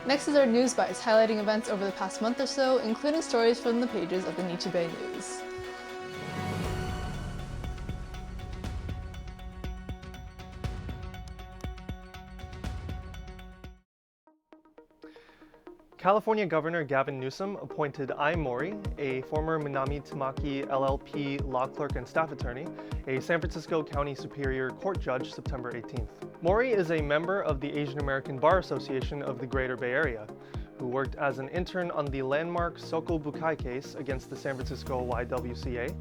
Next is our News Bites, highlighting events over the past month or so, including stories from the pages of the Nichi Bei News. California Governor Gavin Newsom appointed Ai Mori, a former Minami Tamaki LLP law clerk and staff attorney, a San Francisco County Superior Court judge September 18th. Mori is a member of the Asian American Bar Association of the Greater Bay Area, who worked as an intern on the landmark Soko Bukai case against the San Francisco YWCA,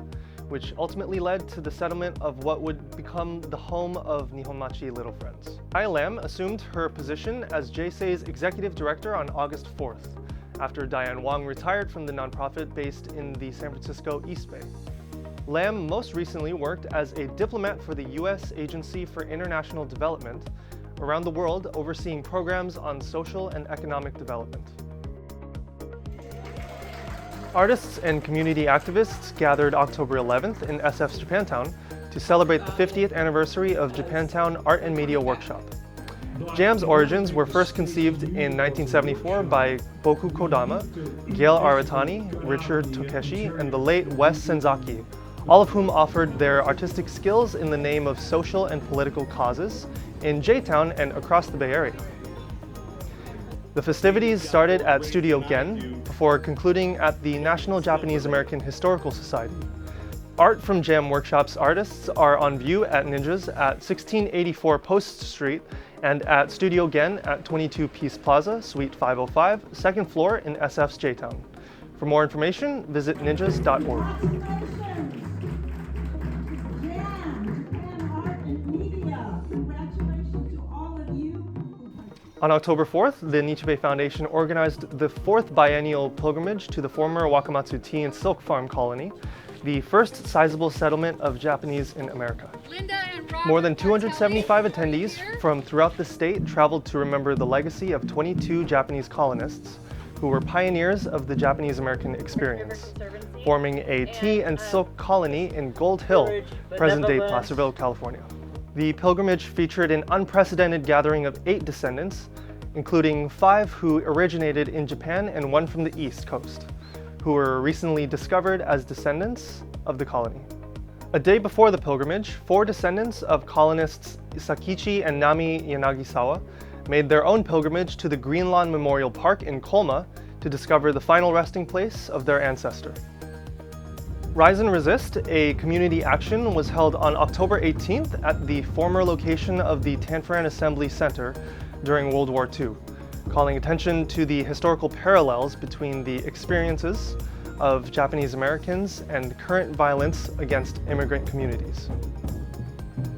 which ultimately led to the settlement of what would become the home of Nihonmachi Little Friends. Ai Lam assumed her position as J-Sei's executive director on August 4th, after Diane Wong retired from the nonprofit based in the San Francisco East Bay. Lam most recently worked as a diplomat for the U.S. Agency for International Development around the world, overseeing programs on social and economic development. Artists and community activists gathered October 11th in SF's Japantown to celebrate the 50th anniversary of Japantown Art and Media Workshop. JAM's origins were first conceived in 1974 by Boku Kodama, Gail Aratani, Richard Tokeshi, and the late Wes Senzaki, all of whom offered their artistic skills in the name of social and political causes in J-Town and across the Bay Area. The festivities started at Studio Gen before concluding at the National Japanese American Historical Society. Art from JAM Workshop's artists are on view at Ninjas at 1684 Post Street and at Studio Gen at 22 Peace Plaza, Suite 505, second floor in SF's J-Town. For more information, visit ninjas.org. On October 4th, the Nichi Bei Foundation organized the 4th biennial pilgrimage to the former Wakamatsu Tea and Silk Farm Colony, the first sizable settlement of Japanese in America. More than 275 attendees from throughout the state traveled to remember the legacy of 22 Japanese colonists who were pioneers of the Japanese-American experience, forming a tea and silk colony in Gold Hill, present-day Placerville, California. The pilgrimage featured an unprecedented gathering of 8 descendants, including 5 who originated in Japan and 1 from the East Coast, who were recently discovered as descendants of the colony. A day before the pilgrimage, 4 descendants of colonists Sakichi and Nami Yanagisawa made their own pilgrimage to the Green Lawn Memorial Park in Colma to discover the final resting place of their ancestor. Rise and Resist, a community action, was held on October 18th at the former location of the Tanforan Assembly Center during World War II, calling attention to the historical parallels between the experiences of Japanese Americans and current violence against immigrant communities.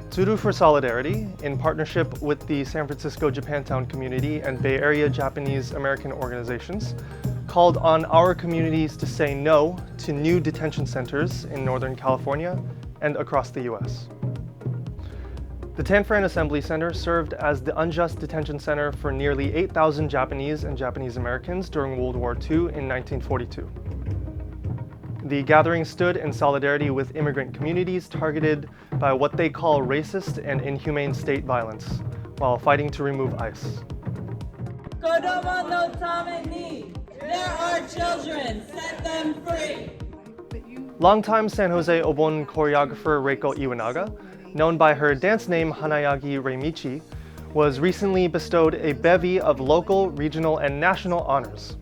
Tsuru for Solidarity, in partnership with the San Francisco Japantown community and Bay Area Japanese American organizations, called on our communities to say no to new detention centers in Northern California and across the U.S. The Tanforan Assembly Center served as the unjust detention center for nearly 8,000 Japanese and Japanese Americans during World War II in 1942. The gathering stood in solidarity with immigrant communities targeted by what they call racist and inhumane state violence, while fighting to remove ICE. Kodomo no tame ni. There are children, set them free! Longtime San Jose Obon choreographer Reiko Iwanaga, known by her dance name Hanayagi Reimichi, was recently bestowed a bevy of local, regional, and national honors.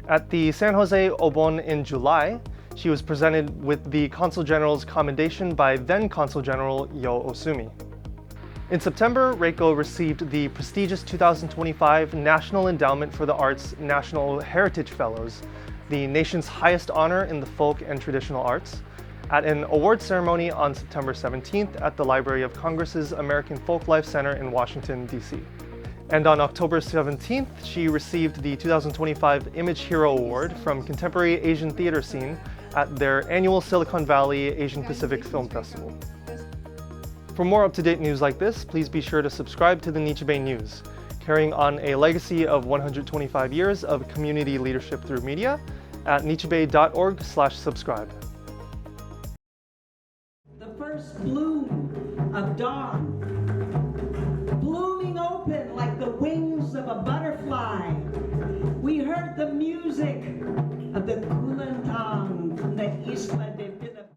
At the San Jose Obon in July, she was presented with the Consul General's commendation by then Consul General Yo Osumi. In September, Reiko received the prestigious 2025 National Endowment for the Arts National Heritage Fellows, the nation's highest honor in the folk and traditional arts, at an award ceremony on September 17th at the Library of Congress's American Folklife Center in Washington, D.C. And on October 17th, she received the 2025 Image Hero Award from Contemporary Asian Theater Scene at their annual Silicon Valley Asian Pacific Film Festival. For more up-to-date news like this, please be sure to subscribe to the Nichi Bei News, carrying on a legacy of 125 years of community leadership through media at nichibei.org/subscribe. The first bloom of dawn, blooming open like the wings of a butterfly, music.